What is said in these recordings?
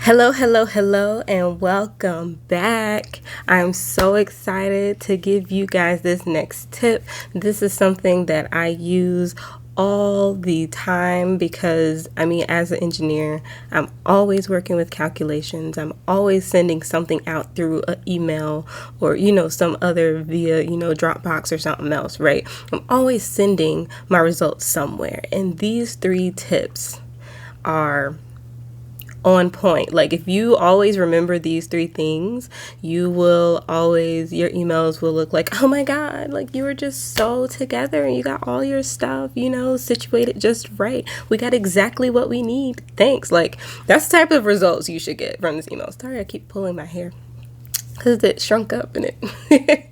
Hello, hello, hello, and welcome back. I'm so excited to give you guys this next tip. This is something that I use all the time because, as an engineer, I'm always working with calculations. I'm always sending something out through an email or, some other via, Dropbox or something else, right? I'm always sending my results somewhere. And these 3 tips are on point. Like if you always remember these 3 things, your emails will look like, oh my God, like you were just so together and you got all your stuff, situated just right. We got exactly what we need. Thanks. Like that's the type of results you should get from this email. Sorry, I keep pulling my hair because it shrunk up in it.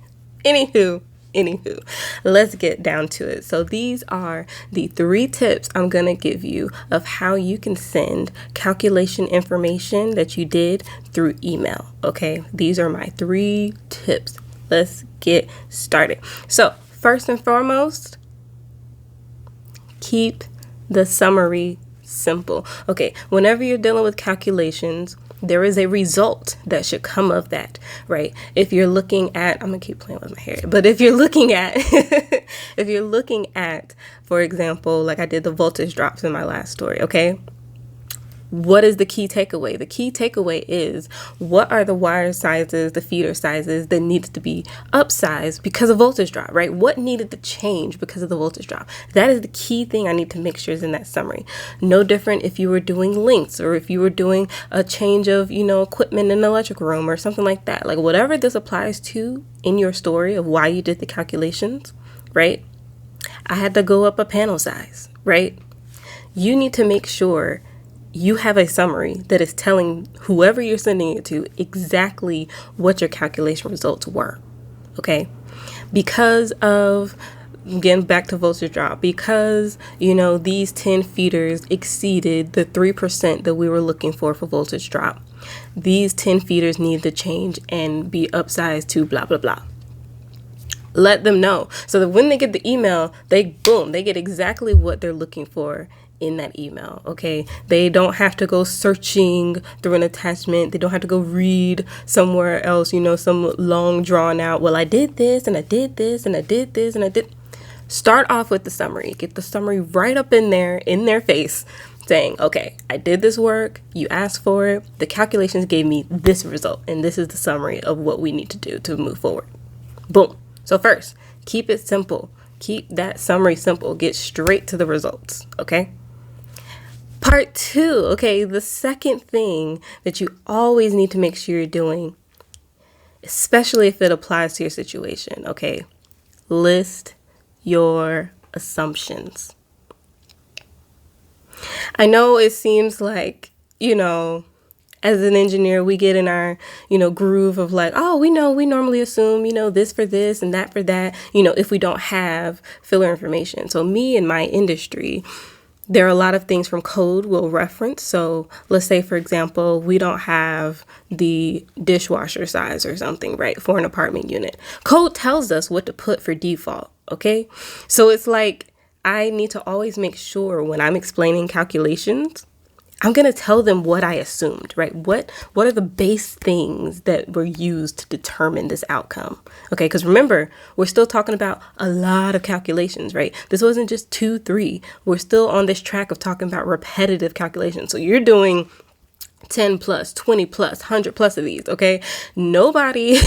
Anywho, let's get down to it. So these are the 3 tips I'm going to give you of how you can send calculation information that you did through email. Okay, these are my 3 tips. Let's get started. So first and foremost, keep the summary simple. Okay, whenever you're dealing with calculations, there is a result that should come of that, right? If you're looking at, I'm gonna keep playing with my hair, but if you're looking at, for example, like I did the voltage drops in my last story, okay? What is the key takeaway? The key takeaway is what are the wire sizes, the feeder sizes that needed to be upsized because of voltage drop, right? What needed to change because of the voltage drop? That is the key thing I need to make sure is in that summary. No different if you were doing links or if you were doing a change of, equipment in the electric room or something like that. Like whatever this applies to in your story of why you did the calculations, right? I had to go up a panel size, right? You need to make sure you have a summary that is telling whoever you're sending it to exactly what your calculation results were, okay? Because of, again, back to voltage drop, because, these 10 feeders exceeded the 3% that we were looking for voltage drop, these 10 feeders need to change and be upsized to blah, blah, blah. Let them know so that when they get the email, they get exactly what they're looking for in that email. Okay, they don't have to go searching through an attachment. They don't have to go read somewhere else, some long drawn out, well, I did this and I did this and I did this and I did. Start off with the summary. Get the summary right up in their face, saying, okay, I did this work, you asked for it, the calculations gave me this result, and this is the summary of what we need to do to move forward. Boom. So first, keep it simple. Keep that summary simple. Get straight to the results, okay? Part 2, okay, the second thing that you always need to make sure you're doing, especially if it applies to your situation, okay? List your assumptions. I know it seems like, as an engineer, we get in our, groove of like, oh, we normally assume, this for this and that for that, if we don't have filler information. So me and my industry, there are a lot of things from code we'll reference. So let's say, for example, we don't have the dishwasher size or something, right, for an apartment unit. Code tells us what to put for default, okay? So it's like I need to always make sure when I'm explaining calculations, I'm going to tell them what I assumed, right? What are the base things that were used to determine this outcome? Okay, because remember, we're still talking about a lot of calculations, right? This wasn't just 2, 3. We're still on this track of talking about repetitive calculations. So you're doing 10 plus, 20 plus, 100 plus of these, okay? Nobody,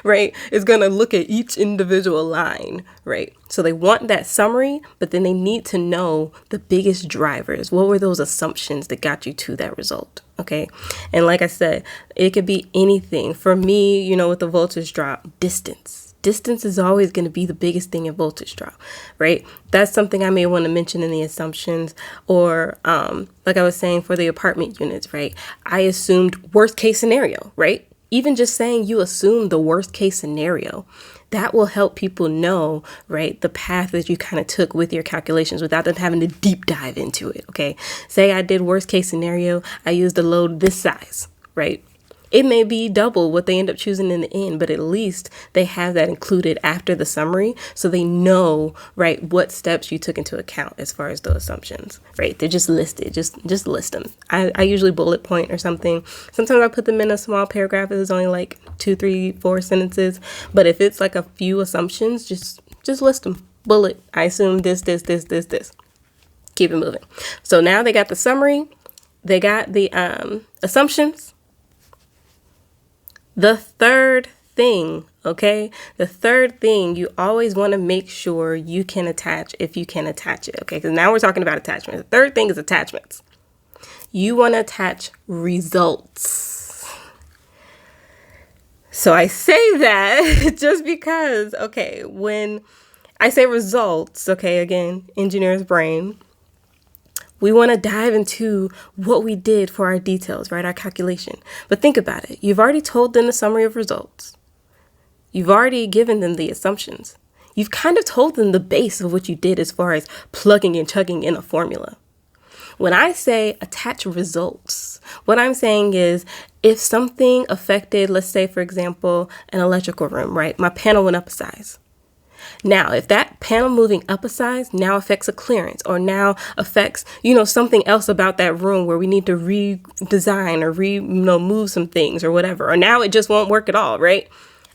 right, is going to look at each individual line, right? So they want that summary, but then they need to know the biggest drivers. What were those assumptions that got you to that result, okay? And like I said, it could be anything. For me, with the voltage drop, distance. Distance is always going to be the biggest thing in voltage drop, right? That's something I may want to mention in the assumptions, or like I was saying for the apartment units, right? I assumed worst case scenario, right? Even just saying you assume the worst case scenario, that will help people know, right, the path that you kind of took with your calculations without them having to deep dive into it, okay? Say I did worst case scenario, I used a load this size, right? It may be double what they end up choosing in the end, but at least they have that included after the summary, so they know, right, what steps you took into account as far as the assumptions, right? They're just listed, just list them. I usually bullet point or something. Sometimes I put them in a small paragraph if it's only like 2, 3, 4 sentences, but if it's like a few assumptions, just list them, bullet. I assume this. Keep it moving. So now they got the summary, they got the assumptions. The third thing, okay? The third thing, you always want to make sure you can attach if you can attach it, okay? Because now we're talking about attachments. The third thing is attachments. You want to attach results. So I say that just because, okay, when I say results, okay, again, engineer's brain, we want to dive into what we did for our details, right? Our calculation. But think about it. You've already told them the summary of results. You've already given them the assumptions. You've kind of told them the base of what you did as far as plugging and chugging in a formula. When I say attach results, what I'm saying is if something affected, let's say, for example, an electrical room, right? My panel went up a size. Now, if that panel moving up a size now affects a clearance or now affects, something else about that room where we need to redesign or move some things or whatever, or now it just won't work at all, right?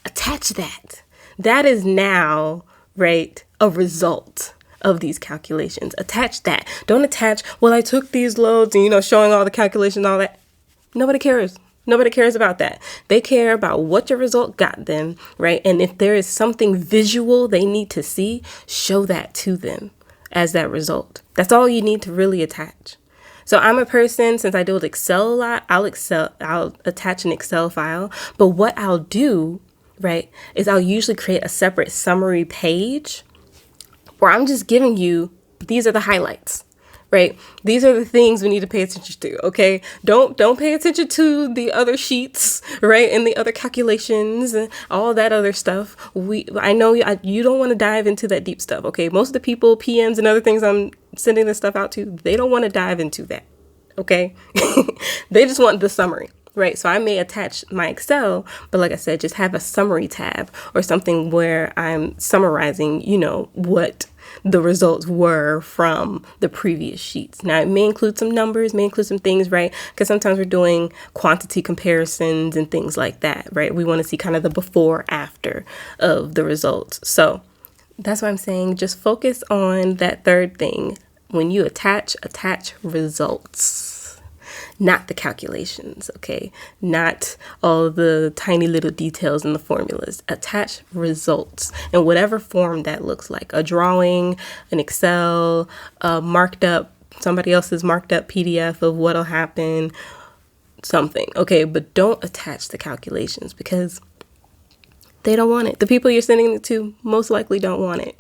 Attach that. That is now, right, a result of these calculations. Attach that. Don't attach, well, I took these loads and, showing all the calculations and all that. Nobody cares. Nobody cares about that. They care about what your result got them, right? And if there is something visual they need to see, show that to them as that result. That's all you need to really attach. So I'm a person, since I deal with Excel a lot, I'll attach an Excel file. But what I'll do, right, is I'll usually create a separate summary page where I'm just giving you, these are the highlights. Right? These are the things we need to pay attention to, okay? Don't pay attention to the other sheets, right? And the other calculations and all that other stuff. I know you don't want to dive into that deep stuff, okay? Most of the people, PMs and other things I'm sending this stuff out to, they don't want to dive into that, okay? They just want the summary. Right. So I may attach my Excel, but like I said, just have a summary tab or something where I'm summarizing, what the results were from the previous sheets. Now, it may include some numbers, may include some things, right? Because sometimes we're doing quantity comparisons and things like that, right? We want to see kind of the before, after of the results. So that's why I'm saying just focus on that third thing. When you attach results. Not the calculations, okay? Not all the tiny little details in the formulas. Attach results in whatever form that looks like. A drawing, an Excel, marked up, somebody else's marked up PDF of what'll happen, something, okay? But don't attach the calculations because they don't want it. The people you're sending it to most likely don't want it.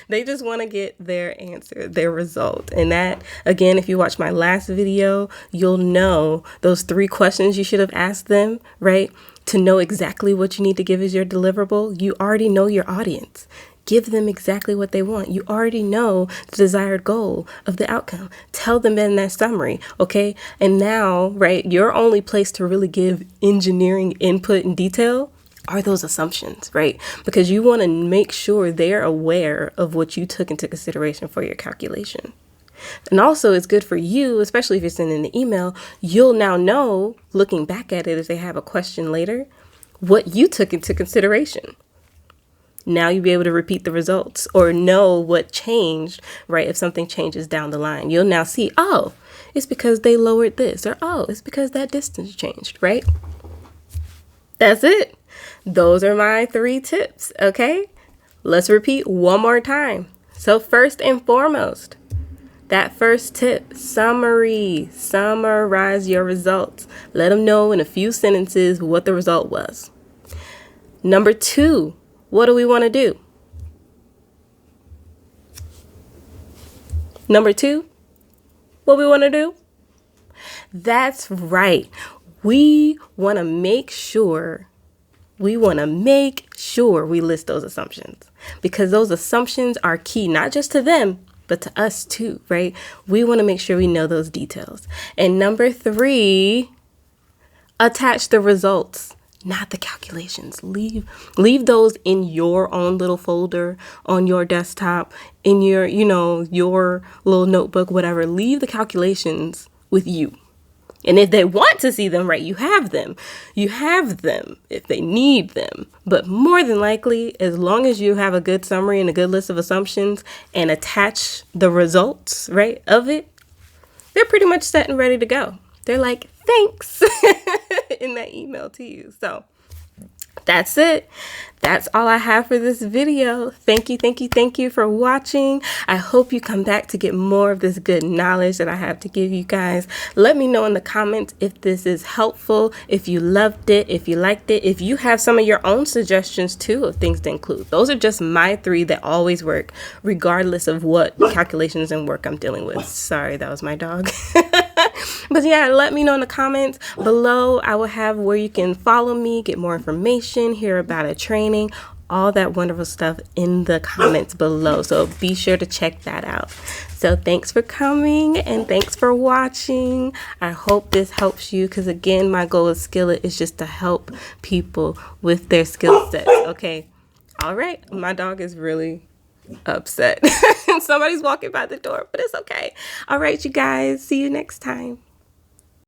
They just want to get their answer, their result. And that, again, if you watch my last video, you'll know those 3 questions you should have asked them, right? To know exactly what you need to give as your deliverable. You already know your audience. Give them exactly what they want. You already know the desired goal of the outcome. Tell them in that summary, okay? And now, right, your only place to really give engineering input and detail are those assumptions, right? Because you want to make sure they're aware of what you took into consideration for your calculation. And also it's good for you, especially if you're sending the email, you'll now know, looking back at it if they have a question later, what you took into consideration. Now you'll be able to repeat the results or know what changed, right? If something changes down the line, you'll now see, oh, it's because they lowered this, or oh, it's because that distance changed, right? That's it. Those are my 3 tips, okay? Let's repeat one more time. So first and foremost, that first tip, summary. Summarize your results. Let them know in a few sentences what the result was. Number 2, what do we want to do? Number 2, what we want to do? That's right. We want to make sure we list those assumptions because those assumptions are key, not just to them, but to us too, right? We want to make sure we know those details. And number 3, Attach the results, not the calculations. Leave those in your own little folder on your desktop, in your, your little notebook, whatever. Leave the calculations with you. And if they want to see them, right, you have them. You have them if they need them. But more than likely, as long as you have a good summary and a good list of assumptions and attach the results, right, of it, they're pretty much set and ready to go. They're like, thanks, in that email to you. So that's it. That's all I have for this video. Thank you for watching. I hope you come back to get more of this good knowledge that I have to give you guys. Let me know in the comments if this is helpful, if you loved it, if you liked it, if you have some of your own suggestions too of things to include. Those are just my 3 that always work, regardless of what calculations and work I'm dealing with. Sorry, that was my dog. But yeah, let me know in the comments below. I will have where you can follow me, get more information, hear about a training, all that wonderful stuff in the comments below. So be sure to check that out. So thanks for coming and thanks for watching. I hope this helps you because, again, my goal with Skillet is just to help people with their skill sets. Okay. All right. My dog is really upset. Somebody's walking by the door, but it's okay. All right, you guys. See you next time.